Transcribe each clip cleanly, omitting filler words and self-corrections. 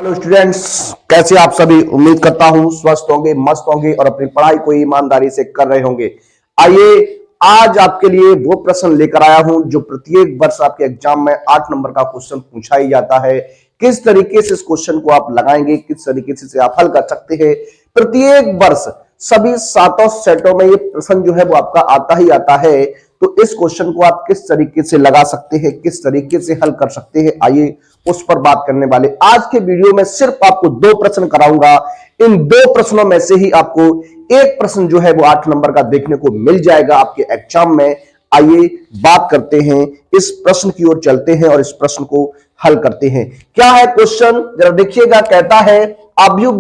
Hello students, कैसे आप सभी। उम्मीद करता हूं स्वस्थ होंगे, मस्त होंगे और अपनी पढ़ाई को ईमानदारी से कर रहे होंगे। आइए आज आपके लिए वो प्रश्न लेकर आया हूं जो प्रत्येक वर्ष आपके एग्जाम में 8 नंबर का क्वेश्चन पूछा ही जाता है। किस तरीके से इस क्वेश्चन को आप लगाएंगे, किस तरीके से आप हल कर सकते हैं। प्रत्येक वर्ष सभी 7 सेटों में ये प्रश्न जो है वो आपका आता ही आता है। तो इस क्वेश्चन को आप किस तरीके से लगा सकते हैं, किस तरीके से हल कर सकते हैं, आइए उस पर बात करने वाले। आज के वीडियो में सिर्फ आपको 2 प्रश्न कराऊंगा। इन 2 प्रश्नों में से ही आपको एक प्रश्न जो है वो 8 नंबर का देखने को मिल जाएगा आपके एग्जाम में। आइए बात करते हैं, इस प्रश्न की ओर चलते हैं और इस प्रश्न को हल करते हैं। क्या है क्वेश्चन, जरा देखिएगा। कहता है आव्यूह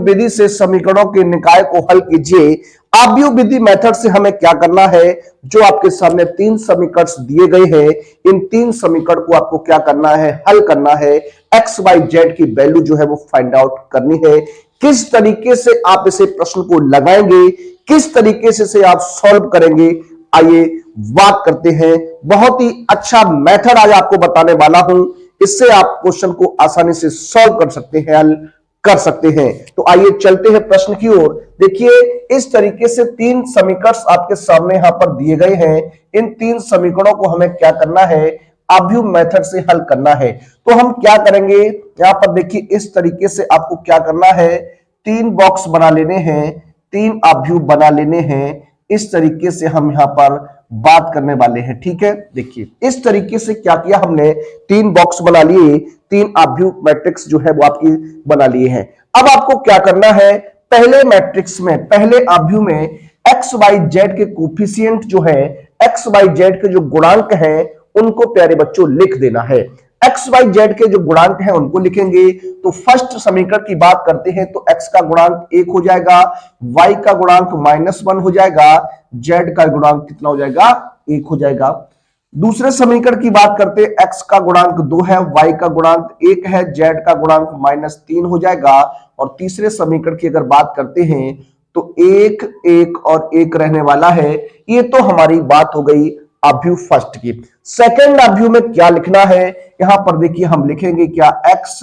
विधि से समीकरणों के निकाय को हल कीजिए। आव्यूह विधि मेथड से हमें क्या करना है, जो आपके सामने 3 समीकरण दिए गए हैं, इन 3 समीकरण को आपको क्या करना है, हल करना है। एक्स वाई जेड की वैल्यू जो है वो फाइंड आउट करनी है। किस तरीके से आप इसे प्रश्न को लगाएंगे, किस तरीके से आप सॉल्व करेंगे, आइए बात करते हैं। बहुत ही अच्छा मेथड आज आपको बताने वाला हूं, इससे आप क्वेश्चन को आसानी से सॉल्व कर सकते हैं, हल कर सकते हैं। तो आइए चलते हैं प्रश्न की ओर। देखिए इस तरीके से 3 समीकरण आपके सामने यहां पर दिए गए हैं। इन 3 समीकरणों को हमें क्या करना है, आव्यूह मेथड से हल करना है। तो हम क्या करेंगे, यहां पर देखिए इस तरीके से आपको क्या करना है, 3 बॉक्स बना लेने हैं, 3 आव्यूह बना लेने हैं। इस तरीके से हम यहां पर बात करने वाले हैं, ठीक है। देखिए इस तरीके से क्या किया हमने, 3 बॉक्स बना लिए, 3 आव्यूह मैट्रिक्स जो है वो आपकी बना लिए हैं। अब आपको क्या करना है, पहले मैट्रिक्स में, पहले आव्यूह में एक्स वाई जेड के कोफिशिएंट जो है, एक्स वाई जेड के जो गुणांक हैं उनको प्यारे बच्चों लिख देना है। एक्स वाई जेड के जो गुणांक हैं उनको लिखेंगे। तो फर्स्ट समीकरण की बात करते हैं तो एक्स का गुणांक 1 हो जाएगा, वाई का गुणांक -1 हो जाएगा, जेड का गुणांक कितना हो जाएगा, 1 हो जाएगा। दूसरे समीकरण की बात करते हैं, एक्स का गुणांक 2 है, वाई का गुणांक 1 है, जेड का गुणांक -3 हो जाएगा। और तीसरे समीकरण की अगर बात करते हैं तो 1 1 और 1 रहने वाला है। ये तो हमारी बात हो गई आव्यूह फर्स्ट की। सेकंड आव्यूह में क्या लिखना है, यहां पर देखिए हम लिखेंगे क्या, एक्स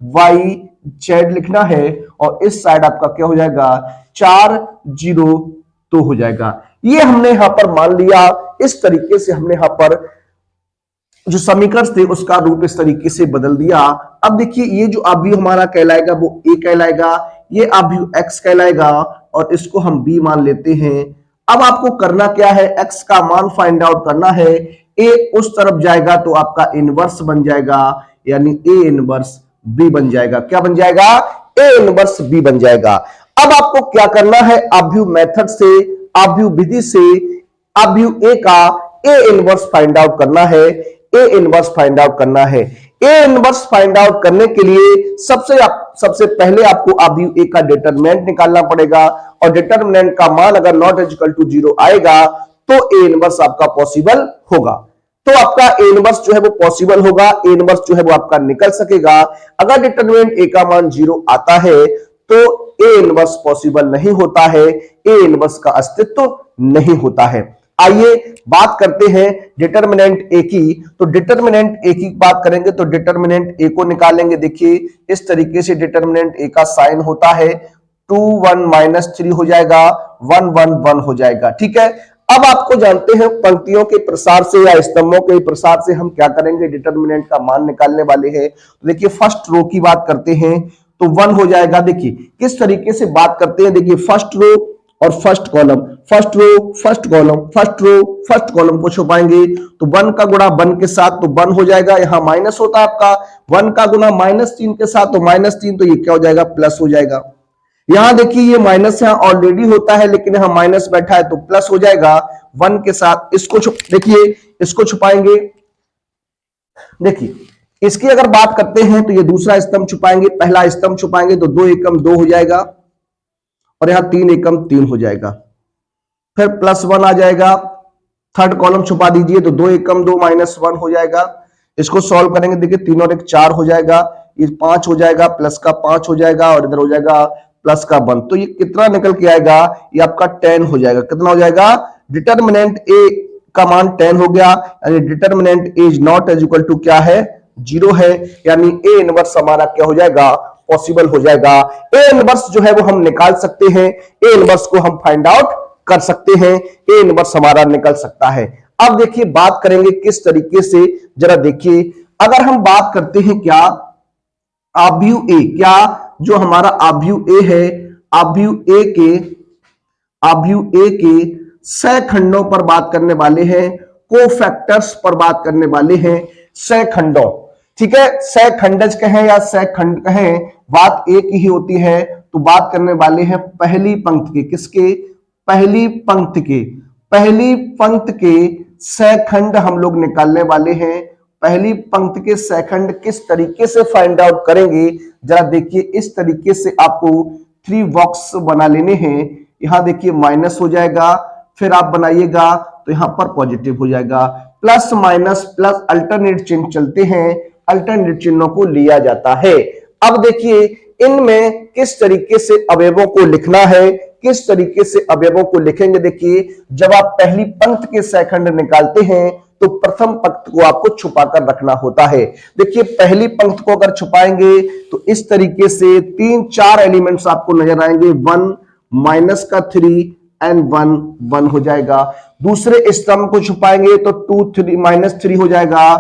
वाई जेड लिखना है और इस साइड आपका क्या हो जाएगा, 4 0 2 हो जाएगा। ये हमने यहां पर मान लिया। इस तरीके से हमने यहां पर जो समीकरण थे उसका रूप इस तरीके से बदल दिया। अब देखिए ये जो आव्यूह हमारा कहलाएगा वो ए कहलाएगा, ये आव्यूह एक्स कहलाएगा और इसको हम बी मान लेते हैं। अब आपको करना क्या है, एक्स का मान फाइंड आउट करना है। ए उस तरफ जाएगा तो आपका इनवर्स बन जाएगा, यानी ए इनवर्स बी बन जाएगा। क्या बन जाएगा, ए इनवर्स बी बन जाएगा। अब आपको क्या करना है, आव्यूह मेथड से, आव्यूह विधि से आव्यूह ए का ए इनवर्स फाइंड आउट करना है। ए इनवर्स फाइंड आउट करना है। ए इनवर्स फाइंड आउट करने के लिए सबसे पहले आपको आव्यूह ए का डिटरमिनेंट निकालना पड़ेगा और डिटरमिनेंट का मान अगर नॉट इक्वल टू 0 आएगा तो ए इनवर्स आपका पॉसिबल होगा। तो आपका ए इनवर्स जो है वो पॉसिबल होगा, ए इनवर्स जो है वो आपका निकल सकेगा। अगर डिटरमिनेंट ए का मान 0 आता है तो ए इनवर्स पॉसिबल नहीं होता है, ए इनवर्स का अस्तित्व नहीं होता है। आइए बात करते हैं डिटरमिनेंट ए की। तो डिटरमिनेंट ए की बात करेंगे तो डिटरमिनेंट ए को निकालेंगे। देखिए इस तरीके से डिटरमिनेंट ए का साइन होता है, 2 1 -3 हो जाएगा, 1 1 1 हो जाएगा, ठीक है। अब आपको जानते हैं पंक्तियों के प्रसार से या स्तंभों के प्रसार से हम क्या करेंगे, डिटरमिनेंट का मान निकालने वाले हैं। तो देखिए फर्स्ट रो की बात करते हैं तो 1 हो जाएगा। देखिए किस तरीके से बात करते हैं, देखिए फर्स्ट रो और first column, first row first column, first row first column को छुपाएंगे तो 1 का गुणा 1 के साथ तो 1 हो जाएगा, यहां माइनस होता है आपका, 1 का गुणा -3 के साथ तो -3, तो ये क्या हो जाएगा, प्लस हो जाएगा। यहां देखिए ये माइनस यहां ऑलरेडी होता है लेकिन यहां माइनस बैठा है तो प्लस हो जाएगा 1 के साथ। इसको देखिए इसको छुपाएंगे। देखिए इसकी अगर बात करते हैं तो ये दूसरा स्तंभ छुपाएंगे, पहला स्तंभ छुपाएंगे तो 2 एकम 2 हो जाएगा और यहां 3 एकम 3 हो जाएगा, फिर +1 आ जाएगा। थर्ड कॉलम छुपा दीजिए तो 2 एकम 2 -1 हो जाएगा। इसको सॉल्व करेंगे, देखिए 3 और 1 4 हो जाएगा, ये 5 हो जाएगा, प्लस का 5 हो जाएगा और इधर हो जाएगा प्लस का 1। तो ये कितना निकल के आएगा, ये आपका 10 हो जाएगा। कितना हो जाएगा, डिटरमिनेंट ए का मान 10 हो गया, यानी determinant is not is equal to क्या है, जीरो है, यानी ए इनवर्स हमारा क्या हो जाएगा, पॉसिबल हो जाएगा। ए इनवर्स जो है वो हम निकाल सकते हैं, ए इनवर्स को हम फाइंड आउट कर सकते हैं, ए इनवर्स हमारा निकल सकता है। अब देखिए बात करेंगे किस तरीके से, जरा देखिए, अगर हम बात करते हैं क्या आव्यूह ए, क्या जो हमारा आव्यूह ए है, आव्यूह ए के सहखंडों पर बात करने वाले हैं, कोफैक्टर्स पर बात करने वाले हैं, सहखंडों, ठीक है, सहखंडज कहें या सहखंड कहें, बात एक ही होती है। तो बात करने वाले हैं पहली पंक्ति के, किसके, पहली पंक्ति के सहखंड हम लोग निकालने वाले हैं। पहली पंक्ति के सहखंड किस तरीके से फाइंड आउट करेंगे, जरा देखिए, इस तरीके से आपको 3 बॉक्स बना लेने हैं। यहां देखिए माइनस हो जाएगा, फिर आप बनाइएगा तो यहां पर पॉजिटिव हो जाएगा, प्लस माइनस प्लस अल्टरनेट चिन्ह चलते हैं, अल्टरनेट चिन्हों को लिया जाता है। अब देखिए इनमें किस तरीके से अवयवों को लिखना है, किस तरीके से अवयवों को लिखेंगे। देखिए जब आप पहली पंक्ति के सहखंड निकालते हैं तो प्रथम पंक्ति को आपको छुपाकर रखना होता है। देखिए पहली पंक्ति को अगर छुपाएंगे तो इस तरीके से 3-4 एलिमेंट्स आपको नजर आएंगे, 1 माइनस का 3 एंड 1 1 हो जाएगा। दूसरे स्तंभ को छुपाएंगे तो 2 3 माइनस 3 हो जाएगा,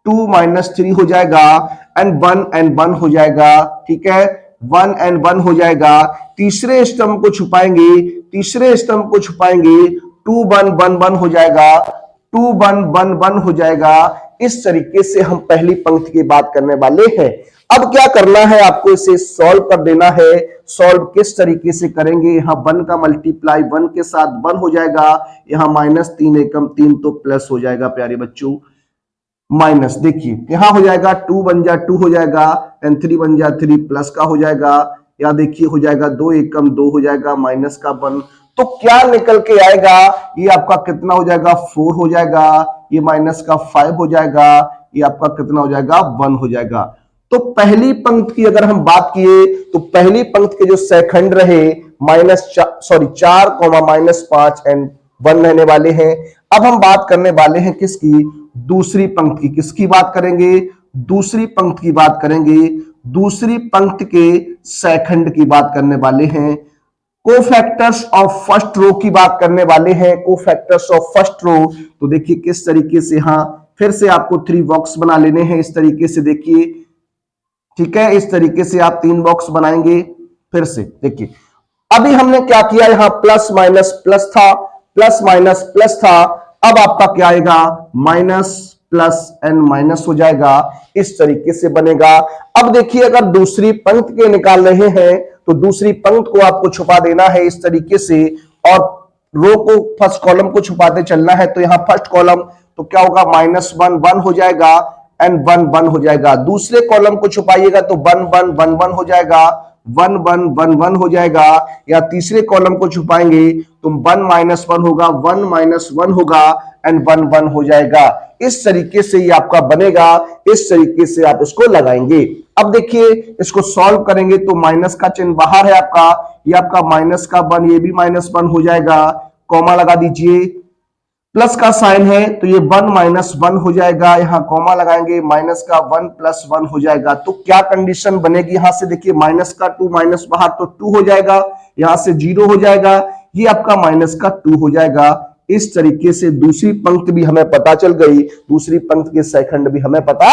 2 माइनस 3 हो जाएगा एंड 1 हो जाएगा, ठीक है, 1 एंड 1 हो जाएगा। तीसरे स्तंभ को छुपाएंगे, 2 1 1 1 हो जाएगा, 2 1 1 1 हो जाएगा। इस तरीके से हम पहली पंक्ति की बात करने वाले हैं। अब क्या करना है, आपको इसे सॉल्व कर देना है। सॉल्व किस तरीके से करेंगे, यहां 1 का मल्टीप्लाई 1 के साथ 1 हो जाएगा, यहां माइनस 3 एकम 3 तो प्लस हो जाएगा प्यारे बच्चों, माइनस, देखिए यहां हो जाएगा 2 बन जा 2 हो जाएगा एंड 3 बन जा 3 प्लस का हो जाएगा, या देखिए हो जाएगा 2 एकम 2 हो जाएगा माइनस का 1, तो क्या निकल के आएगा, ये आपका कितना हो जाएगा 4 हो जाएगा, ये माइनस का 5 हो जाएगा, ये आपका कितना हो जाएगा 1 हो जाएगा। तो पहली पंक्ति की अगर हम बात किए तो पहली पंक्ति के जो सहखंड रहे -4 -5 एंड 1 रहने वाले हैं। अब हम बात करने वाले हैं किसकी, दूसरी पंक्ति की। किसकी बात करेंगे, दूसरी पंक्ति की बात करेंगे, दूसरी पंक्ति के सहखंड की बात करने वाले हैं, कोफैक्टर्स ऑफ फर्स्ट रो की बात करने वाले हैं, कोफैक्टर्स ऑफ फर्स्ट रो। तो देखिए किस तरीके से, हाँ फिर से आपको 3 बॉक्स बना लेने हैं इस तरीके से, देखिए ठीक है, इस तरीके से आप 3 बॉक्स बनाएंगे। फिर से देखिए अभी हमने क्या किया, यहां प्लस माइनस प्लस था, प्लस माइनस प्लस था, अब आपका क्या आएगा माइनस प्लस एंड माइनस हो जाएगा, इस तरीके से बनेगा। अब देखिए अगर दूसरी पंक्ति के निकाल रहे हैं तो दूसरी पंक्ति को आपको छुपा देना है इस तरीके से, और रो को फर्स्ट कॉलम को छुपाते चलना है। तो यहां फर्स्ट कॉलम तो क्या होगा -1 1 हो जाएगा एंड 1 1 हो जाएगा। दूसरे कॉलम को छुपाइएगा तो 1 1 1 1 हो जाएगा, 1 1 1 1 हो जाएगा। या तीसरे कॉलम को छुपाएंगे तो 1 -1 होगा, 1 -1 होगा एंड 1 1 हो जाएगा। इस तरीके से ये आपका बनेगा, इस तरीके से आप इसको लगाएंगे। अब देखिए इसको सॉल्व करेंगे तो माइनस का चिन्ह बाहर है आपका, ये आपका माइनस का 1, ये भी -1 हो जाएगा, कॉमा लगा दीजिए, प्लस का साइन है तो ये 1 -1 हो जाएगा, यहां कॉमा लगाएंगे, माइनस का 1 + 1 हो जाएगा। तो क्या कंडीशन बनेगी, यहां से देखिए माइनस का 2 माइनस बाहर तो 2 हो जाएगा, यहां से 0 हो जाएगा, ये आपका माइनस का 2 हो जाएगा। इस तरीके से दूसरी पंक्ति भी हमें पता चल गई, दूसरी पंक्ति के सहखंड भी हमें पता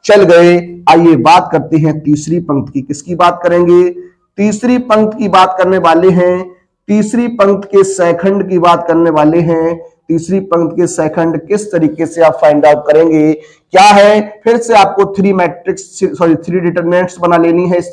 चल गए। आइए बात करते हैं तीसरी पंक्ति की। किसकी बात करेंगे, तीसरी पंक्ति की बात करने वाले हैं, तीसरी पंक्ति के सहखंड की बात करने वाले हैं। तीसरी पंक्ति के सहखंड किस तरीके से आप फाइंड आउट करेंगे, क्या है, फिर से आपको 3 डिटरमिनेंट्स बना लेनी है इस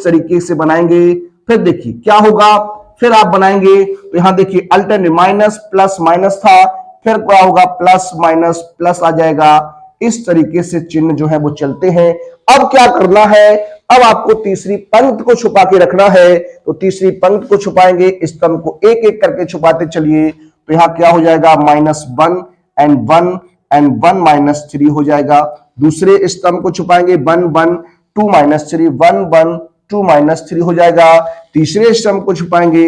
तरीके से बनाएंगे। फिर देखिए क्या होगा, फिर आप बनाएंगे तो यहां देखिए अल्टरनेट माइनस प्लस माइनस था, फिर क्या होगा प्लस माइनस प्लस आ जाएगा। इस तरीके से चिन्ह जो है वो चलते हैं। अब क्या करना है, अब आपको तीसरी पंक्ति को छुपा के रखना है, तो तीसरी पंक्ति को छुपाएंगे, स्तंभ को एक एक करके छुपाते चलिए। तो यहां क्या हो जाएगा -1 एंड 1 एंड 1 -3 हो जाएगा। दूसरे स्तंभ को छुपाएंगे 1 1 2 -3 1 1 2 -3 हो जाएगा। तीसरे स्तंभ को छुपाएंगे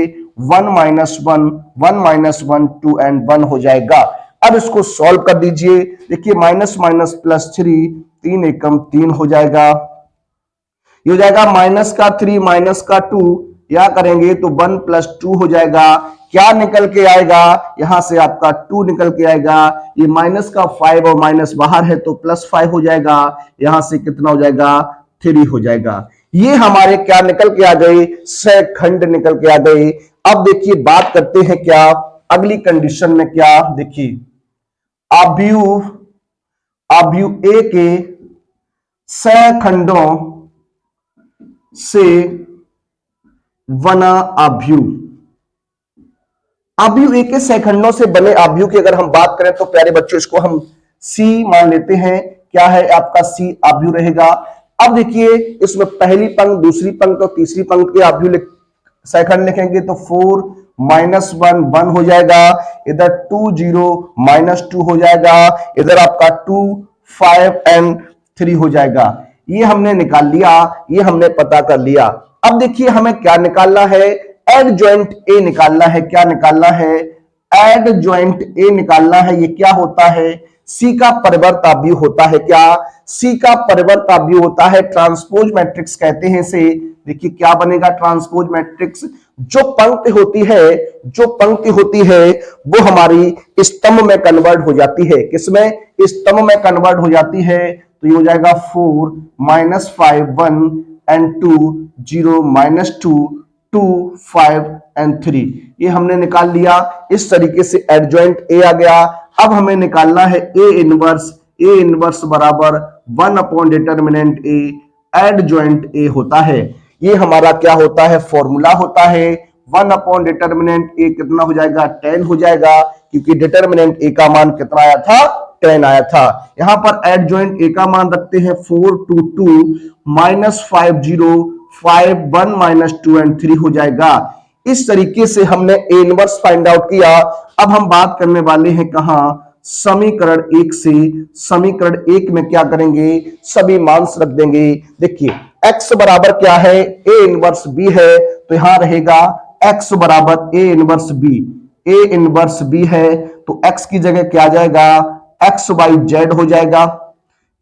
1 -1 1 -1 2 एंड 1 हो जाएगा। अब इसको सॉल्व कर दीजिए, देखिए माइनस माइनस +3 3 एकम 3 हो जाएगा। ये हो जाएगा माइनस का 3 माइनस का 2, या करेंगे तो 1 प्लस 2 हो जाएगा। क्या निकल के आएगा, यहां से आपका 2 निकल के आएगा। ये माइनस का 5 और माइनस बाहर है तो प्लस 5 हो जाएगा। यहां से कितना हो जाएगा, 3 हो जाएगा। ये हमारे क्या निकल के आ गए, सेकंड निकल के आ गए। अब देखिए बात करते हैं क्या अगली कंडीशन में, क्या देखिए अवयव ए के सैखंडों से बना अवयव ए के सैखंडों से बने अवयव की अगर हम बात करें तो प्यारे बच्चों इसको हम सी मान लेते हैं। क्या है आपका सी अवयव रहेगा। अब देखिए इसमें पहली पंक्ति, दूसरी पंक्ति और तीसरी पंक्ति के अवयव सैखंड लिखेंगे तो 4 माइनस 1 1 हो जाएगा। इधर 2 0 माइनस 2 हो जाएगा। इधर आपका 2 5 एंड 3 हो जाएगा। ये हमने निकाल लिया, ये हमने पता कर लिया। अब देखिए हमें क्या निकालना है, एडजॉइंट ए निकालना है। क्या निकालना है, एडजॉइंट ए निकालना है। ये क्या होता है, सी का परिवर्त अवयव होता है। क्या, सी का परिवर्त अवयव होता है, ट्रांसपोज मैट्रिक्स कहते हैं इसे। देखिए क्या बनेगा ट्रांसपोज मैट्रिक्स, जो पंक्ति होती है वो हमारी स्तंभ में कन्वर्ट हो जाती है। किसमें, स्तंभ में कन्वर्ट हो जाती है। तो ये हो जाएगा 4 माइनस 5 1 एंड 2 0 माइनस 2 2 5 एंड 3। ये हमने निकाल लिया। इस तरीके से एडजॉइंट ए आ गया। अब हमें निकालना है ए इनवर्स बराबर 1 अपॉन डिटर्मिनेंट ए, एडजॉइंट ए होता है। ये हमारा क्या होता है, फॉर्मूला होता है। 1 अपॉन डिटर्मिनेंट ए कितना हो जाएगा, 10 हो जाएगा, क्योंकि डिटर्मिनेंट ए का मान कितना आया था, 10 आया था। यहां पर एडजॉइंट ए का मान रखते हैं 4 2 2 माइनस 5 0 5 1 माइनस 2 एंड 3 हो जाएगा। इस तरीके से हमने ए इनवर्स फाइंड आउट किया। अब हम बात करने वाले हैं कहां, समीकरण 1 से। समीकरण 1 में क्या करेंगे, सभी मान रख देंगे। देखिए x बराबर क्या है, ए इनवर्स बी है, तो यहां रहेगा x बराबर A inverse B. A inverse B है तो x की जगह क्या आ जाएगा, एक्स वाई जेड हो जाएगा।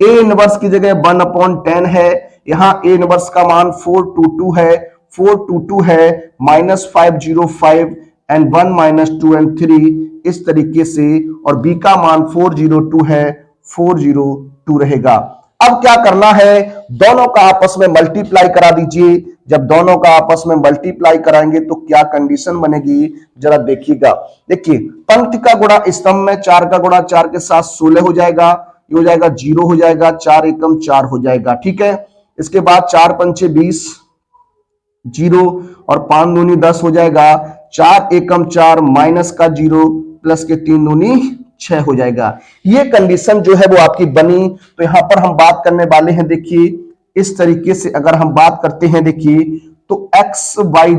ए इनवर्स की जगह 1 अपॉन 10 है। यहां ए इनवर्स का मान 422 है, 422 है, माइनस 505 एंड 1 माइनस 2 एंड 3 इस तरीके से, और बी का मान 402 है, 402 रहेगा। अब क्या करना है, दोनों का आपस में मल्टीप्लाई करा दीजिए। जब दोनों का आपस में मल्टीप्लाई कराएंगे तो क्या कंडीशन बनेगी, जरा देखिएगा। देखिए पंक्ति का गुणा स्तंभ में 4 का गुणा 4 के साथ 16 हो जाएगा। ये हो जाएगा 0 हो जाएगा, 4 एकम 4 हो जाएगा। ठीक है, इसके बाद 4 पंचे 20 0 और 5 दूनी 10 हो जाएगा। 4 एकम 4 माइनस का 0 प्लस के 3 दूनी 6 हो जाएगा। ये कंडीशन जो है वो आपकी बनी। तो यहां पर हम बात करने वाले हैं, देखिए इस तरीके से अगर हम बात करते हैं, देखिए तो एक्स वाई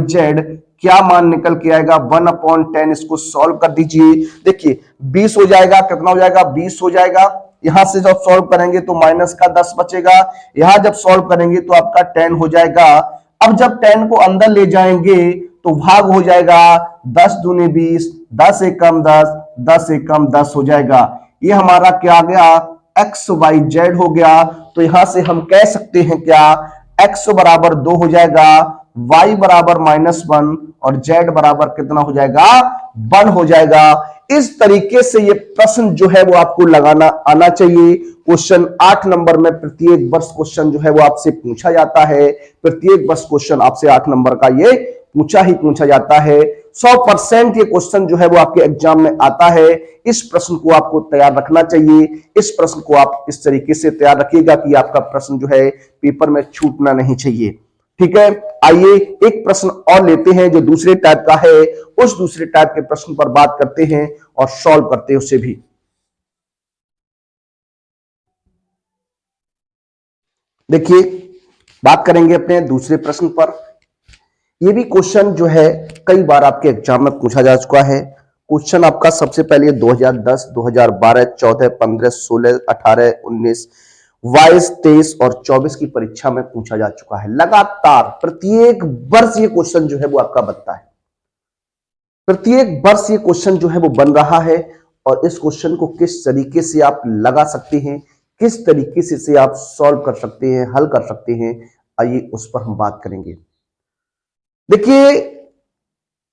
जेड क्या मान निकल के आएगा, 1 अपॉन 10। इसको सॉल्व कर दीजिए। देखिए 20 हो जाएगा, कितना हो जाएगा, 20 हो जाएगा। यहां से जब सॉल्व करेंगे तो माइनस का 10 बचेगा। यहां जब सॉल्व करेंगे तो आपका 10 हो जाएगा। अब जब 10 को अंदर ले जाएंगे तो भाग हो जाएगा, 10 दूनी 20, 10 एकम 10, 10 एकम 10 हो जाएगा। ये हमारा क्या आ गया, एक्स वाई जेड हो गया। तो यहां से हम कह सकते हैं क्या, एक्स बराबर 2 हो जाएगा, वाई बराबर -1 और जेड बराबर कितना हो जाएगा, 1 हो जाएगा। इस तरीके से ये प्रश्न जो है वो आपको लगाना आना चाहिए। क्वेश्चन 8 नंबर में प्रत्येक वर्ष क्वेश्चन जो है वो आपसे पूछा जाता है। प्रत्येक वर्ष क्वेश्चन आपसे 8 नंबर का ये पूछा जाता है। 100% ये क्वेश्चन जो है वो आपके एग्जाम में आता है। इस प्रश्न को आपको तैयार रखना चाहिए। इस प्रश्न को आप इस तरीके से तैयार रखिएगा कि आपका प्रश्न जो है पेपर में छूटना नहीं चाहिए। ठीक है, आइए एक प्रश्न और लेते हैं जो दूसरे टाइप का है। उस दूसरे टाइप के प्रश्न पर बात करते हैं और सॉल्व करते हैं उसे भी। देखिए बात करेंगे अपने दूसरे प्रश्न पर। यह भी क्वेश्चन जो है कई बार आपके एग्जाम में पूछा जा चुका है। क्वेश्चन आपका सबसे पहले 2010, 2012, 14, 15, 16, 18, 19, 22, 23 और 24 की परीक्षा में पूछा जा चुका है। लगातार प्रत्येक वर्ष ये क्वेश्चन जो है वो आपका बनता है। प्रत्येक वर्ष ये क्वेश्चन जो है वो बन रहा है। और इस क्वेश्चन को किस तरीके से आप लगा सकते हैं, किस तरीके से इसे आप सॉल्व कर सकते हैं, हल कर सकते हैं, आइए उस पर हम बात करेंगे। देखिए,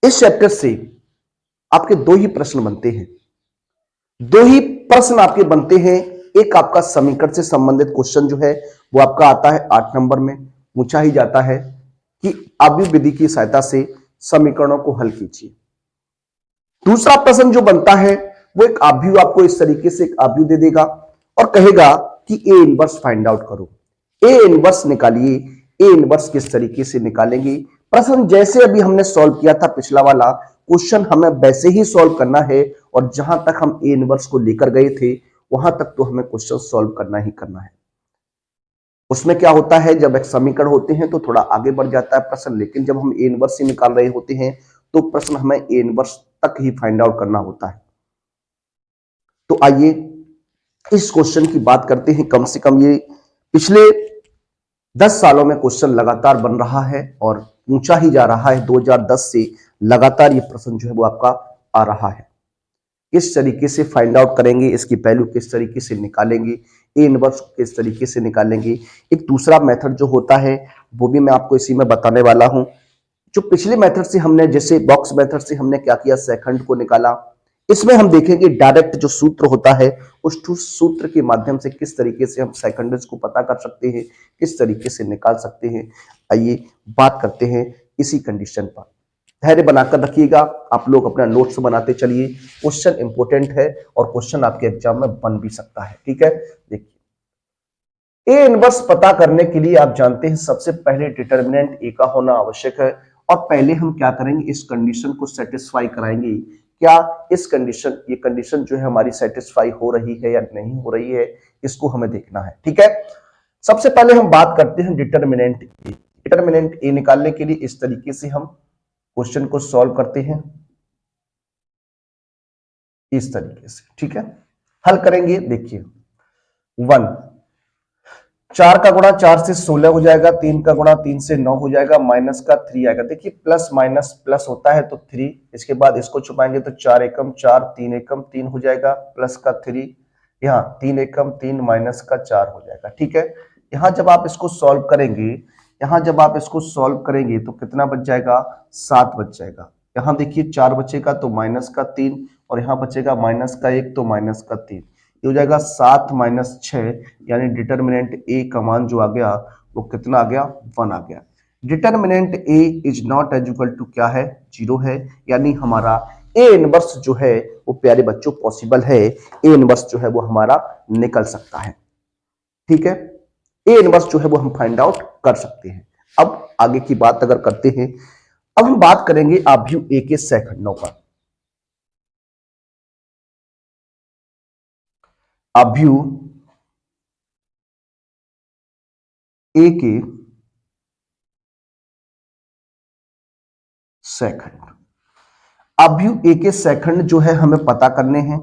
इस चैप्टर से आपके दो ही प्रश्न बनते हैं, दो ही प्रश्न आपके बनते हैं। एक आपका समीकरण से संबंधित क्वेश्चन जो है वो आपका आता है 8 नंबर में, पूछा ही जाता है कि आव्यूह विधि की सहायता से समीकरणों को हल कीजिए। दूसरा प्रश्न जो बनता है वो एक आव्यूह, आपको इस तरीके से एक आव्यूह दे देगा और कहेगा कि ए इनवर्स फाइंड आउट करो, ए इनवर्स निकालिए। ए इनवर्स किस तरीके से निकालेंगे? प्रश्न जैसे अभी हमने सॉल्व किया था पिछला वाला क्वेश्चन, हमें वैसे ही सॉल्व करना है और जहां तक हम ए इनवर्स को लेकर गए थे वहां तक तो हमें क्वेश्चन सॉल्व करना ही करना है। उसमें क्या होता है, जब एक समीकरण होते हैं तो थोड़ा आगे बढ़ जाता है प्रश्न, लेकिन जब हम ए इनवर्स ही निकाल रहे होते हैं तो प्रश्न हमें ए इनवर्स तक ही फाइंड आउट करना होता है। तो आइए इस क्वेश्चन की बात करते हैं। कम से कम ये पिछले 10 सालों में क्वेश्चन लगातार बन रहा है और पूछा ही जा रहा है। 2010 से लगातार ये प्रश्न जो है वो आपका आ रहा है। किस तरीके से फाइंड आउट करेंगे, इसकी वैल्यू किस तरीके से निकालेंगे, ए इनवर्स किस तरीके से निकालेंगे। एक दूसरा मेथड जो होता है वो भी मैं आपको इसी में बताने वाला हूं। जो पिछले मेथड से हमने, जैसे बॉक्स मेथड से हमने क्या किया, सेकंड को निकाला, इसमें हम देखेंगे डायरेक्ट जो सूत्र होता है उस सूत्र के माध्यम से किस तरीके से हम सेकंड्स को पता कर सकते हैं, किस तरीके से निकाल सकते हैं। आइए बात करते हैं इसी कंडीशन पर। धैर्य बनाकर रखिएगा, आप लोग अपना नोट्स बनाते चलिए। क्वेश्चन इंपोर्टेंट है और क्वेश्चन आपके एग्जाम में बन भी सकता है। ठीक है, देखिए, ए इनवर्स पता करने के लिए आप जानते हैं सबसे पहले डिटर्मिनेंट ए का होना आवश्यक है। और पहले हम क्या करेंगे, इस कंडीशन को सेटिस्फाई कराएंगे। क्या इस कंडीशन, ये कंडीशन जो है हमारी सेटिस्फाई हो रही है या नहीं हो रही है, इसको हमें देखना है। ठीक है, सबसे पहले हम बात करते हैं डिटर्मिनेंट ए। डिटर्मिनेंट ए निकालने के लिए इस तरीके से हम क्वेश्चन को सॉल्व करते हैं, इस तरीके से। ठीक है, हल करेंगे। देखिए, 1, 4 का गुणा 4 से 16 हो जाएगा, 3 का गुणा 3 से 9 हो जाएगा, माइनस का 3 आएगा। देखिए, प्लस माइनस प्लस होता है तो 3, इसके बाद इसको छुपाएंगे तो 4 एकम 4, 3 एकम 3 हो जाएगा, प्लस का 3, यहाँ 3 एकम 3 माइनस का 4 हो जाएगा। ठीक है, यहाँ जब आप इसको सॉल्व करेंगे, यहाँ जब आप इसको सॉल्व करेंगे तो कितना बच जाएगा, 7 बच जाएगा। यहाँ देखिए 4 बचेगा तो माइनस का 3, और यहाँ बचेगा माइनस का 1 तो माइनस का 3, ये हो जाएगा 7 माइनस 6, यानी डिटर्मिनेंट ए का मान जो आ गया वो कितना आ गया, 1 आ गया। Determinant A is not as equal to क्या है, 0 है, यानी हमारा ए इनवर्स जो है वो प्यारे बच्चों पॉसिबल है। ए इनवर्स जो है वो हमारा निकल सकता है। ठीक है, ए इनवर्स जो है वो हम फाइंड आउट कर सकते हैं। अब आगे की बात अगर करते हैं, अब हम बात करेंगे आव्यूह ए के सेकंडों पर। आव्यूह ए के सेकंड, आव्यूह ए के सेकंड जो है हमें पता करने हैं।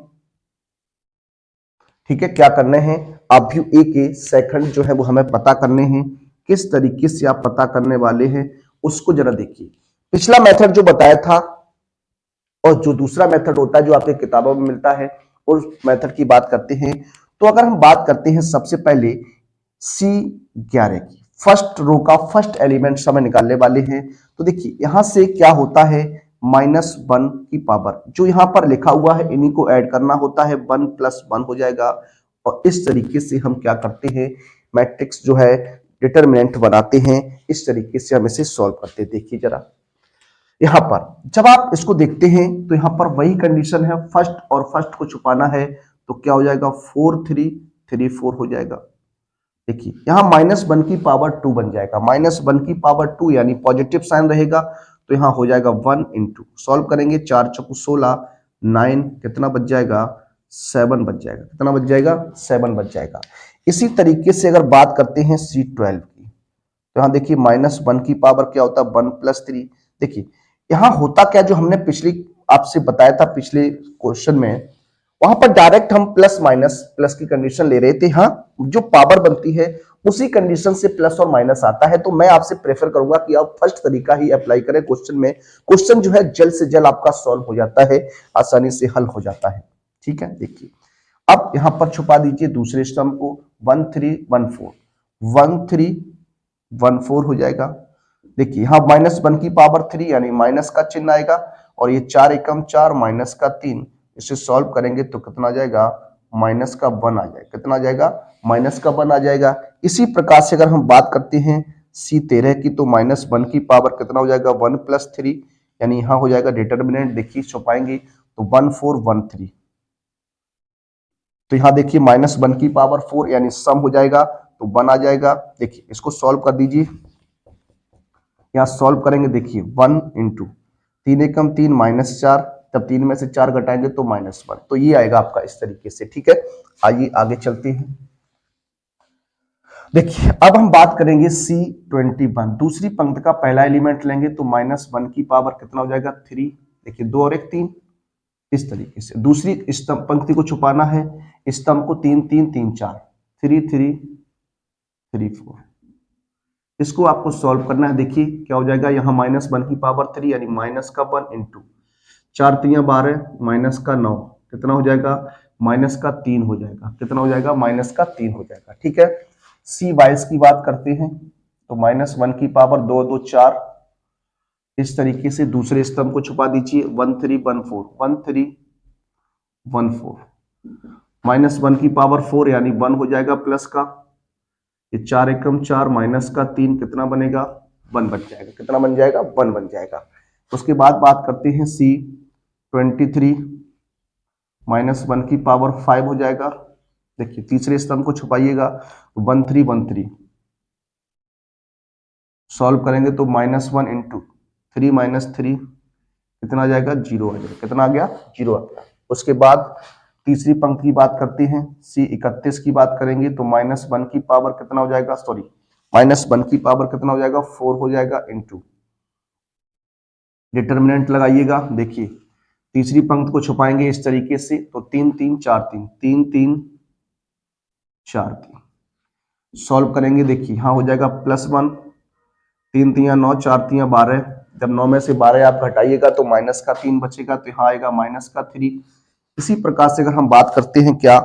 ठीक है, क्या करने हैं, आव्यूह ए के सेकंड जो है वो हमें पता करने हैं। किस तरीके से आप पता करने वाले हैं उसको जरा देखिए। पिछला मेथड जो बताया था और जो दूसरा मेथड होता है जो आपके किताबों में मिलता है, उस मेथड की बात करते हैं। तो अगर हम बात करते हैं सबसे पहले C11 की, फर्स्ट रो का फर्स्ट एलिमेंट हमें निकालने वाले हैं। तो देखिए यहां से क्या होता है, -1 की पावर जो यहां पर लिखा हुआ है इन्हीं को ऐड करना होता है, 1 + 1 हो जाएगा। और इस तरीके से हम क्या करते हैं, मैट्रिक्स जो है डिटर्मिनेंट बनाते हैं। इस तरीके से हम इसे सॉल्व करते हैं। देखिए जरा यहां पर जब आप इसको देखते हैं तो यहां पर वही कंडीशन है, फर्स्ट और फर्स्ट को छुपाना है तो क्या हो जाएगा, 4 3 3 4 हो जाएगा। देखिए यहां -1 की पावर 2 बन जाएगा, -1 की पावर 2 यानी पॉजिटिव साइन रहेगा तो यहां हो जाएगा 1 × सॉल्व करेंगे, 4 चौको 16, 9 कितना बच जाएगा, 7 बच जाएगा। कितना बच जाएगा, 7 बच जाएगा। इसी तरीके से अगर बात करते हैं C12 की, तो यहां देखिए -1 की पावर क्या होता है, 1 + 3। देखिए यहां होता क्या, जो हमने पिछली आपसे बताया था पिछले क्वेश्चन में, वहां पर डायरेक्ट हम प्लस माइनस प्लस की कंडीशन ले रहे थे। हाँ, जो पावर बनती है उसी कंडीशन से प्लस और माइनस आता है। तो मैं आपसे प्रेफर करूंगा कि आप फर्स्ट तरीका ही अप्लाई करें क्वेश्चन में। क्वेश्चन जो है जल्द से जल्द आपका सॉल्व हो जाता है, आसानी से हल हो जाता है। ठीक है, देखिए अब यहां पर छुपा दीजिए दूसरे स्तंभ को, 1314, 1314 हो जाएगा। देखिए यहां -1 की पावर 3 यानी माइनस का चिन्ह आएगा, और ये 4 एकम 4 माइनस का 3, इसे सॉल्व करेंगे तो कितना आ जाएगा, माइनस का 1 आ जाएगा। कितना आ जाएगा, माइनस का 1 आ जाएगा। इसी प्रकार से अगर हम बात करते हैं C13 की, तो -1 की पावर कितना हो जाएगा, 1 + 3, यानी यहां हो जाएगा डिटर्मिनेंट, देखिए छुपाएंगे तो 1413। तो यहां देखिए -1 की पावर 4 यानी सम हो जाएगा तो 1 आ जाएगा। देखिए इसको सॉल्व कर दीजिए, यहां सॉल्व करेंगे, देखिए 1 इंटू 3 एकम 3 -4, तब 3 में से 4 घटाएंगे तो -1, तो ये आएगा आपका इस तरीके से। ठीक है, आइए आगे चलते हैं। देखिए अब हम बात करेंगे C21, दूसरी पंक्ति का पहला एलिमेंट लेंगे तो -1 की पावर कितना हो जाएगा, 3। देखिए 2 और 1 3, इस तरीके से दूसरी स्तंभ पंक्ति को छुपाना है, स्तंभ को 3 3 3 4, 3 3 3 4, इसको आपको सॉल्व करना है। देखिए क्या हो जाएगा, यहाँ -1 की पावर 3 यानी माइनस का 1 इंटू 4 3 12 माइनस का 9, कितना हो जाएगा, माइनस का 3 हो जाएगा। कितना हो जाएगा, माइनस का 3 हो जाएगा। ठीक है, C22 की बात करते हैं तो -1 की पावर 2 2 4, इस तरीके से दूसरे स्तंभ को छुपा दीजिए, 1314 1314, -1 की पावर 4 यानी 1 हो जाएगा प्लस का, ये 4 एकम 4 माइनस का 3, कितना बनेगा, 1 बन जाएगा। कितना बन जाएगा, 1 बन जाएगा। उसके बाद बात करते हैं C23, -1 की पावर 5 हो जाएगा। देखिए तीसरे स्तंभ को छुपाइएगा तो 1313, सॉल्व करेंगे तो -1 इंटू 3 - 3, कितना आ जाएगा, 0 आ जाएगा। कितना आ गया, 0 आ गया। उसके बाद तीसरी पंक्ति की बात करते हैं, C31 की बात करेंगे तो -1 की पावर कितना हो जाएगा, सॉरी -1 की पावर कितना हो जाएगा, 4 हो जाएगा इंटू, डिटर्मिनेंट लगाइएगा। देखिए तीसरी पंक्ति को छुपाएंगे इस तरीके से तो 3 3 4 3, 3 3 4 3, सॉल्व करेंगे। देखिए यहां हो जाएगा +1, 3 3 9 4 3 12, जब 9 में से 12 आप घटाइएगा तो माइनस का 3 बचेगा, तो यहाँ आएगा -3। इसी प्रकार से अगर हम बात करते हैं क्या,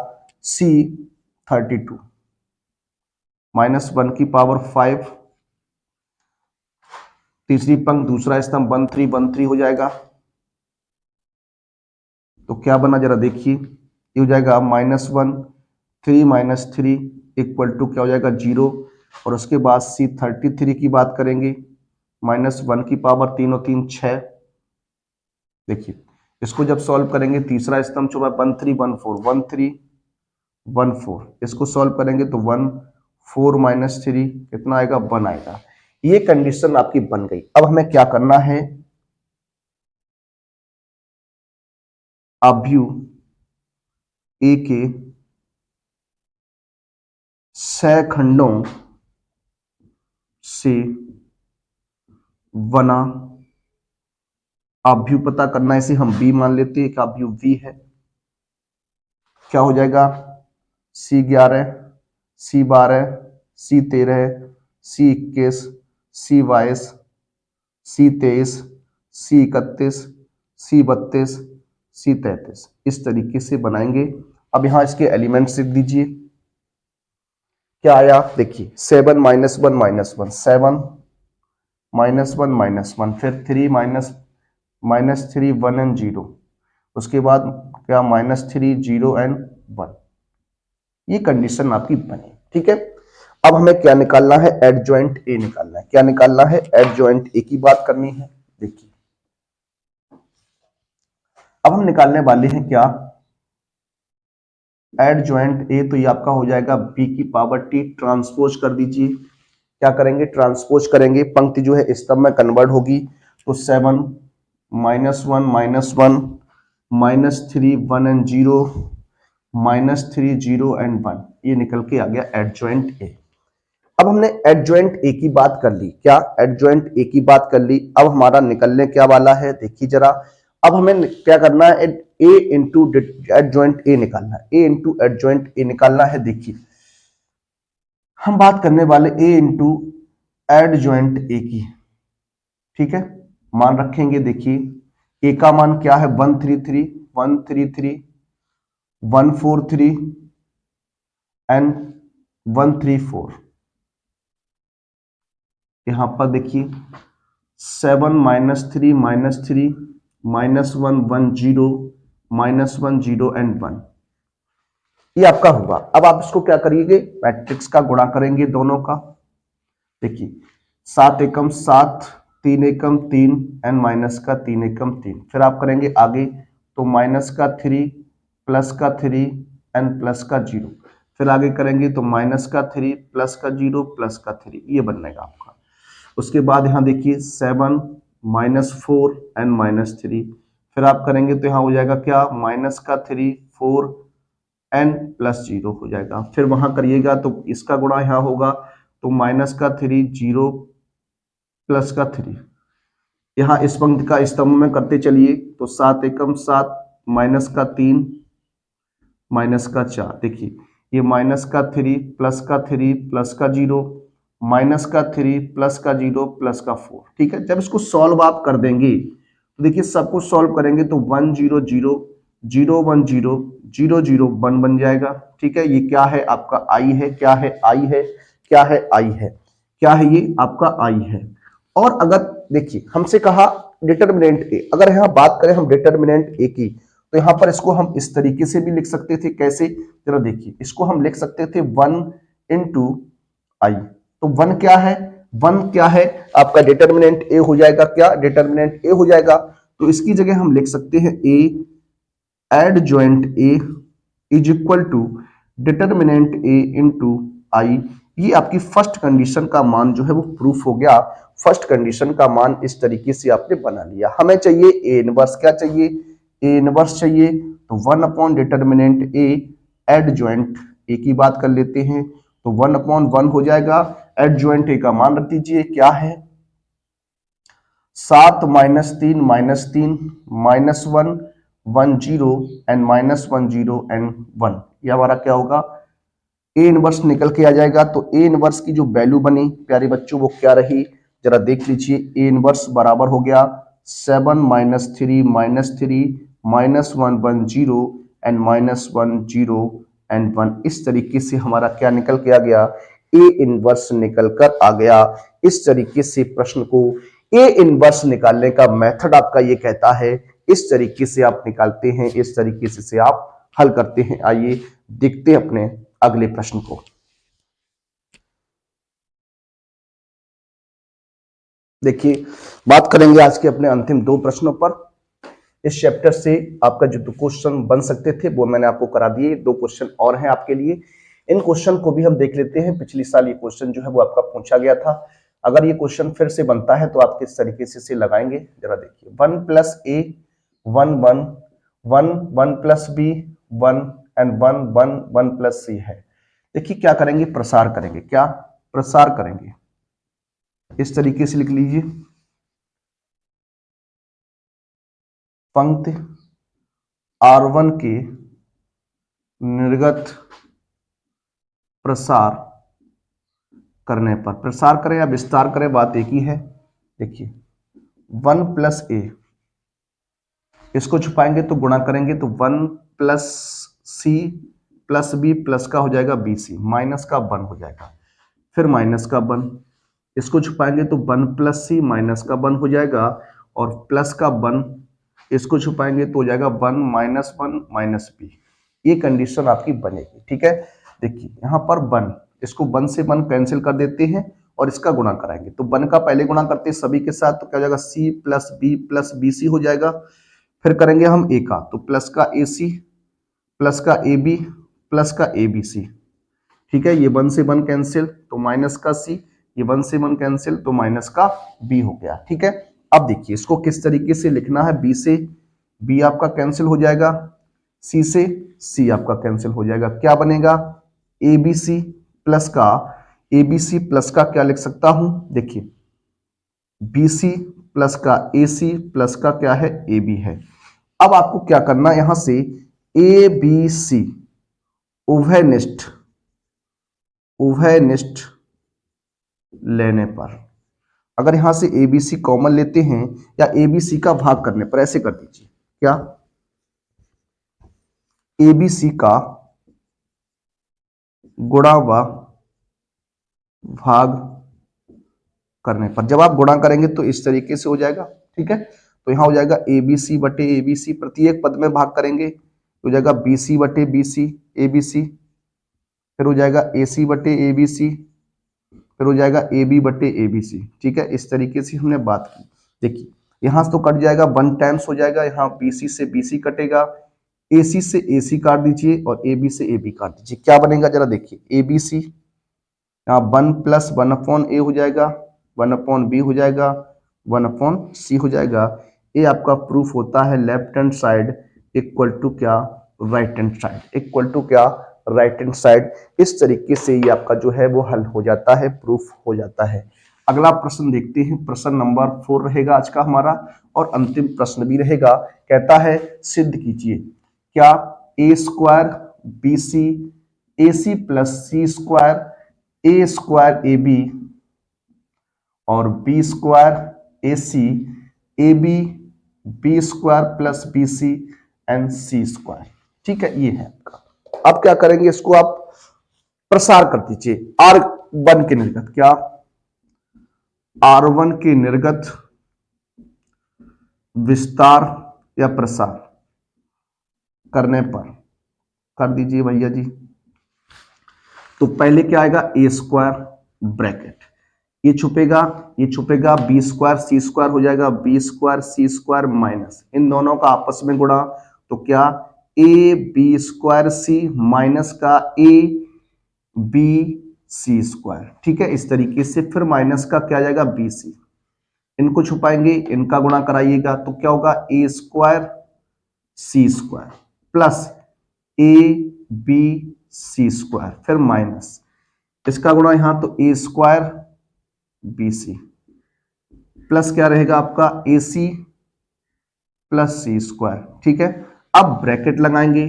C32, -1 की पावर 5, तीसरी पंक्ति दूसरा स्तंभ 1313 हो जाएगा। तो क्या बना जरा देखिए, ये हो जाएगा -1 3 - 3 इक्वल टू क्या हो जाएगा, 0। और उसके बाद C33 की बात करेंगे, -1 की पावर 3 और 3 6। देखिए इसको जब सॉल्व करेंगे, तीसरा स्तंभ छुपा 1314 1314, इसको सॉल्व करेंगे तो 1 4 - 3, कितना आएगा, 1 आएगा। ये कंडीशन आपकी बन गई। अब हमें क्या करना है, अवयव ए के सहखंडों से बना अवयव पता करना है। इसे हम बी मान लेते हैं, एक अवयव बी है। क्या हो जाएगा, C11 C12 C13 C21 C22 C23 C31 C32 C33, इस तरीके से बनाएंगे। अब यहां इसके एलिमेंट्स लिख दीजिए। क्या आया, देखिए 7 - 1 - 1, 7 -1 -1, फिर 3 -3 1 एंड 0, उसके बाद क्या -3 0 एंड 1। ये कंडीशन आपकी बनी। ठीक है, अब हमें क्या निकालना है, एडजॉइंट ए निकालना है। क्या निकालना है, एडजॉइंट ए की बात करनी है। देखिए अब हम निकालने वाले हैं क्या, एडजॉइंट ए, तो ये आपका हो जाएगा बी की पावर टी, ट्रांसपोज कर दीजिए। क्या करेंगे, ट्रांसपोज करेंगे, पंक्ति जो है स्तंभ में कन्वर्ट होगी तो 7 -1 -1 -3 1 एंड 0 -3 0 एंड 1, ये निकल के आ गया एडजॉइंट ए। अब हमने एडजॉइंट ए की बात कर ली, क्या एडजॉइंट ए की बात कर ली। अब हमारा निकलने क्या वाला है, देखिए जरा। अब हमें क्या करना है, ए इंटू एडजॉइंट ए निकालना है, ए इंटू एडजॉइंट ए निकालना है। देखिए हम बात करने वाले ए इंटू एडजॉइंट ए की। ठीक है, मान रखेंगे। देखिए ए का मान क्या है, 133 133 143 एंड 134। यहां पर देखिए 7 -3 -3 -1 1 0 -1 0 एंड 1, ये आपका होगा। अब आप इसको क्या करिएगे, मैट्रिक्स का गुणा करेंगे दोनों का। देखिए 7 एकम 7, 3 एकम 3 एंड माइनस का 3 एकम 3। फिर आप करेंगे आगे तो माइनस का 3 प्लस का 3 एंड प्लस का 0। फिर आगे करेंगे तो माइनस का 3 प्लस का 0 प्लस का 3, ये बनेगा आपका। उसके बाद यहाँ देखिए 7 -4 एंड -3। फिर आप करेंगे तो यहाँ हो जाएगा क्या, माइनस का 3 4 एन प्लस 0 हो जाएगा। फिर वहां करिएगा तो इसका गुणा यहाँ होगा तो माइनस का 3 0 प्लस का 3। यहाँ इस पंक्ति का स्तंभ में करते चलिए तो 7 एकम 7 माइनस का 3 माइनस का 4। देखिए ये माइनस का 3 प्लस का 3 प्लस का 0 माइनस का 3 प्लस का 0 प्लस का 4। ठीक है, जब इसको सॉल्व आप कर देंगे तो देखिए सब कुछ सॉल्व करेंगे तो 1 0 0 0 1 0 0 0 1 बन जाएगा। ठीक है, ये क्या है आपका आई है, क्या है आई है, क्या है आई है, क्या है ये आपका आई है। और अगर देखिए हमसे कहा डिटर्मिनेंट ए, अगर यहाँ बात करें हम डिटर्मिनेंट ए की तो यहाँ पर इसको हम इस तरीके से भी लिख सकते थे। कैसे, जरा देखिए इसको हम लिख सकते थे 1 इंटू आई। तो 1 क्या है, 1 क्या है आपका डिटर्मिनेंट ए हो जाएगा, क्या डिटर्मिनेंट ए हो जाएगा। तो इसकी जगह हम लिख सकते हैं A adjoint A is equal to determinant A into I. ये आपकी फर्स्ट कंडीशन का मान जो है वो प्रूफ हो गया। फर्स्ट कंडीशन का मान इस तरीके से आपने बना लिया। हमें चाहिए ए इनवर्स, क्या चाहिए, ए इनवर्स चाहिए। तो 1 अपॉन डिटर्मिनेंट ए एडजॉइंट ए की बात कर लेते हैं तो 1 अपॉन 1 हो जाएगा। एडजॉइंट ए का मान रख दीजिए, क्या है 7 -3 -3 -1 1 0 एंड -1 0 एंड 1। ये हमारा क्या होगा, ए इनवर्स निकल के आ जाएगा। तो ए इनवर्स की जो वैल्यू बनी प्यारे बच्चों वो क्या रही, जरा देख लीजिए। ए इनवर्स बराबर हो गया 7 -3 -3 -1 1 0 एंड -1 0 एंड 1। इस तरीके से हमारा क्या निकल के आ गया, ए इनवर्स निकल कर आ गया। इस तरीके से प्रश्न को ए इनवर्स निकालने का मेथड आपका ये कहता है, इस तरीके से आप निकालते हैं, इस तरीके से आप हल करते हैं। आइए देखते हैं अपने अगले प्रश्न को। देखिए बात करेंगे आज के अपने अंतिम 2 प्रश्नों पर। इस चैप्टर से आपका जो 2 क्वेश्चन बन सकते थे वो मैंने आपको करा दिए, 2 क्वेश्चन और हैं आपके लिए। इन क्वेश्चन को भी हम देख लेते हैं। पिछली साल ये क्वेश्चन जो है वो आपका पूछा गया था। अगर ये क्वेश्चन फिर से बनता है तो आप किस तरीके से लगाएंगे, जरा देखिए। 1 plus A 1 1 1 1 plus B 1 and 1 1 1 plus C है। देखिए क्या करेंगे, प्रसार करेंगे, क्या प्रसार करेंगे, इस तरीके से लिख लीजिए। पंक्ति R1 के निर्गत प्रसार करने पर, प्रसार करें या विस्तार करें बात एक ही है। देखिए 1 प्लस ए, इसको छुपाएंगे तो गुणा करेंगे तो 1 plus C plus B plus का हो जाएगा बी सी, माइनस का 1 हो जाएगा। फिर माइनस का 1, इसको छुपाएंगे तो 1 प्लस सी माइनस का 1 हो जाएगा और प्लस का 1, इसको छुपाएंगे तो हो जाएगा 1 माइनस 1 माइनस बी। ये कंडीशन आपकी बनेगी। ठीक है, देखिए यहाँ पर 1, इसको 1 से 1 कैंसिल कर देते हैं और इसका गुणा कराएंगे तो 1 का पहले गुणा करते हैं सभी के साथ तो क्या हो जाएगा सी प्लस बी सी हो जाएगा। फिर करेंगे हम ए का तो प्लस का ए सी प्लस का ए बी प्लस का ए बी सी। ठीक है, ये 1 से 1 कैंसिल तो माइनस का सी, ये 1 से 1 कैंसिल तो माइनस का बी हो गया। ठीक है, अब देखिए इसको किस तरीके से लिखना है। बी से बी आपका कैंसिल हो जाएगा, सी से सी आपका कैंसिल हो जाएगा। क्या बनेगा, ए बी सी प्लस का, ए बी सी प्लस का क्या लिख सकता हूं, देखिए बी सी प्लस का ए सी प्लस का क्या है ए बी है। अब आपको क्या करना है, यहां से ए बी सी उभयनिष्ठ लेने पर, अगर यहां से एबीसी कॉमन लेते हैं या एबीसी का भाग करने पर, ऐसे कर दीजिए क्या ए बी सी का गुणा व भाग करने पर। जब आप गुणा करेंगे तो इस तरीके से हो जाएगा, ठीक है। तो यहां हो जाएगा ए बी सी बटे ए बी सी, प्रत्येक पद में भाग करेंगे तो हो जाएगा बी सी बटे बी सी ए बी सी, फिर हो जाएगा ए सी बटे ए बी सी, फिर हो जाएगा ए बी बटे ए बी सी, ठीक है। इस तरीके से हमने बात की। देखिए यहां से तो कट जाएगा, 1 टाइम्स हो जाएगा, यहाँ बी सी से बी सी कटेगा, ए सी से ए सी काट दीजिए और ए बी से ए बी काट दीजिए। क्या बनेगा जरा देखिए, ए बी सी यहाँ 1 प्लस 1 अपॉन ए हो जाएगा, 1 अपॉन बी हो जाएगा, 1 अपॉन सी हो जाएगा। ये आपका प्रूफ होता है left hand side equal to क्या, right hand side, equal to क्या, राइट हैंड साइड। इस तरीके से ये आपका जो है वो हल हो जाता है, प्रूफ हो जाता है। अगला प्रश्न देखते हैं, प्रश्न नंबर 4 रहेगा आज का हमारा और अंतिम प्रश्न भी रहेगा। कहता है सिद्ध कीजिए क्या A square B C A C plus C square A square A B और B square A C A B B square plus B C and C square, ठीक है। ये है आपका। अब क्या करेंगे, इसको आप प्रसार कर दीजिए R1 के निर्गत, क्या R1 के निर्गत विस्तार या प्रसार करने पर कर दीजिए भैया जी। तो पहले क्या आएगा, ए स्क्वायर ब्रैकेट, ये छुपेगा, बी स्क्वायर सी स्क्वायर हो जाएगा, B square C square minus इन दोनों का आपस में गुणा, तो क्या A B square C minus का ए बी सी स्क्वायर, ठीक है। इस तरीके से फिर माइनस का क्या आ जाएगा, बी सी, इनको छुपाएंगे, इनका गुणा कराइएगा तो क्या होगा, A square C square plus A B C square, फिर माइनस इसका गुणा यहां तो A square B C plus क्या रहेगा आपका ए सी प्लस सी स्क्वायर, ठीक है। अब ब्रैकेट लगाएंगे,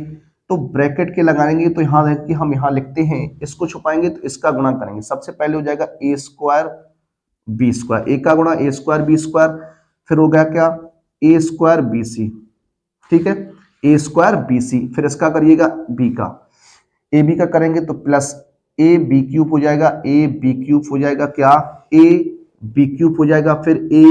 तो ब्रैकेट के लगाएंगे तो यहां देखिए हम यहां लिखते हैं, इसको छुपाएंगे तो इसका गुणा करेंगे। सबसे पहले हो जाएगा ए स्क्वायर बी स्क्वायर, ए का गुणा ए स्क्वायर बी स्क्वायर, फिर हो गया क्या ए स्क्वायर बी सी, ठीक है, ए स्क्वायर बी सी, फिर इसका करिएगा बी का, ए बी का करेंगे तो प्लस ए बी क्यूब हो जाएगा, ए बी क्यूब हो जाएगा, क्या ए बी क्यूब हो जाएगा, फिर A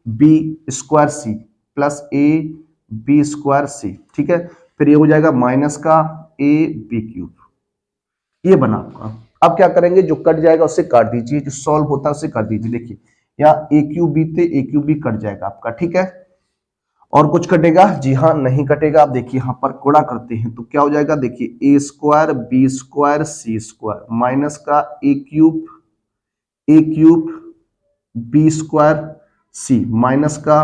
B square C plus A B square C, ठीक है। फिर ये हो जाएगा माइनस का ए बी क्यूब, ये बना आपका। अब क्या करेंगे, जो कट जाएगा उससे काट दीजिए, जो सॉल्व होता है उससे काट दीजिए। देखिए यहाँ ए क्यूब बी थे, ए क्यूब बी कट जाएगा आपका, ठीक है। और कुछ कटेगा, जी हाँ नहीं कटेगा। आप देखिए यहाँ पर गुणा करते हैं तो क्या हो जाएगा, देखिए A square B square C square minus का A cube B square C minus का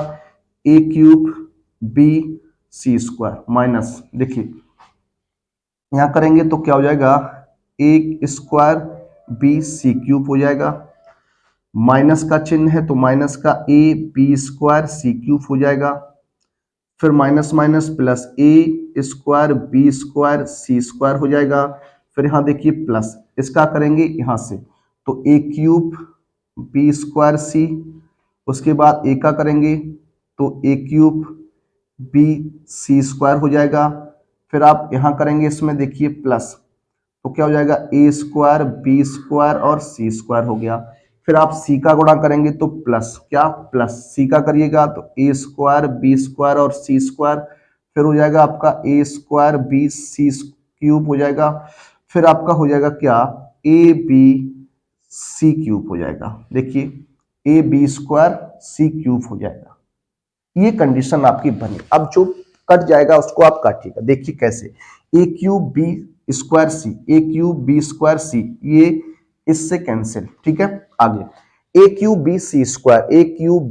A cube B C square minus, देखिए यहां करेंगे तो क्या हो जाएगा, A square B C cube हो जाएगा, माइनस का चिन्ह है तो माइनस का A B square C cube हो जाएगा, फिर minus minus plus A square B square C square हो जाएगा, फिर यहां देखिए प्लस इसका करेंगे यहां से तो ए क्यूब बी स्क्वायर सी, उसके बाद ए का करेंगे तो ए क्यूब बी सी स्क्वायर हो जाएगा, फिर आप यहां करेंगे इसमें देखिए प्लस, तो क्या हो जाएगा ए स्क्वायर बी स्क्वायर और सी स्क्वायर हो गया, फिर आप सी का गुणा करेंगे तो प्लस, क्या प्लस सी का करिएगा तो ए स्क्वायर बी स्क्वायर और सी स्क्वायर, फिर हो जाएगा आपका ए स्क्वायर बी सी क्यूब हो जाएगा, फिर आपका हो जाएगा क्या ए बी सी क्यूब हो जाएगा, देखिए A B square C cube हो जाएगा। ये कंडीशन आपकी बनी। अब जो कट जाएगा उसको आप काटिएगा, देखिए कैसे, A cube B square C, A cube B square C, ये इससे कैंसिल, ठीक है। आगे A cube B C square, A cube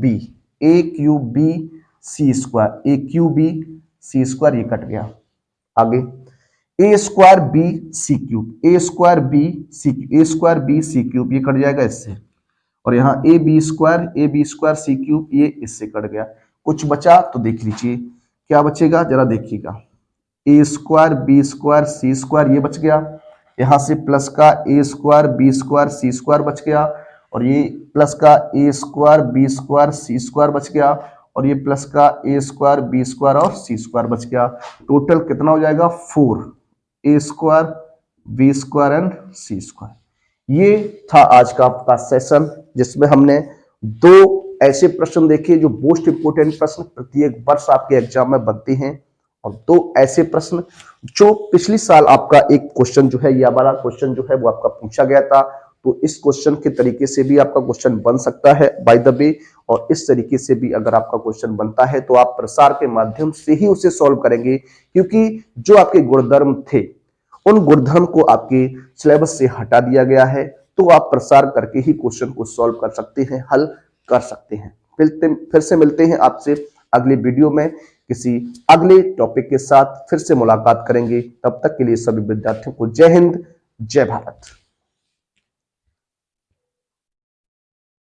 B C square, A cube B C square, ये कट गया। आगे A square B C cube, A square B C cube, ये cut जाएगा इससे, और यहाँ A B square C cube, ये इससे कट गया। कुछ बचा तो देख लीजिए क्या बचेगा, जरा देखिएगा, ए square B square C square, ये बच गया, यहां से प्लस का ए square B square C square बच गया, और ये प्लस का ए square B square C square बच गया, और ये प्लस का ए स्क्वायर बी स्क्वायर और सी स्क्वायर बच गया। टोटल कितना हो जाएगा 4 A square B square and C square. ये था आज का आपका सेशन जिसमें हमने 2 ऐसे प्रश्न देखे जो मोस्ट इंपोर्टेंट प्रश्न प्रत्येक वर्ष आपके एग्जाम में बनते हैं और 2 ऐसे प्रश्न जो पिछली साल आपका एक क्वेश्चन जो है, यह वाला क्वेश्चन जो है वो आपका पूछा गया था। तो इस क्वेश्चन के तरीके से भी आपका क्वेश्चन बन सकता है बाय द वे, और इस तरीके से भी अगर आपका क्वेश्चन बनता है तो आप प्रसार के माध्यम से ही उसे सॉल्व करेंगे, क्योंकि जो आपके गुणधर्म थे उन गुणधर्म को आपके सिलेबस से हटा दिया गया है। तो आप प्रसार करके ही क्वेश्चन को सॉल्व कर सकते हैं, हल कर सकते हैं। फिर से मिलते हैं आपसे अगले वीडियो में किसी अगले टॉपिक के साथ, फिर से मुलाकात करेंगे। तब तक के लिए सभी विद्यार्थियों को जय हिंद, जय भारत।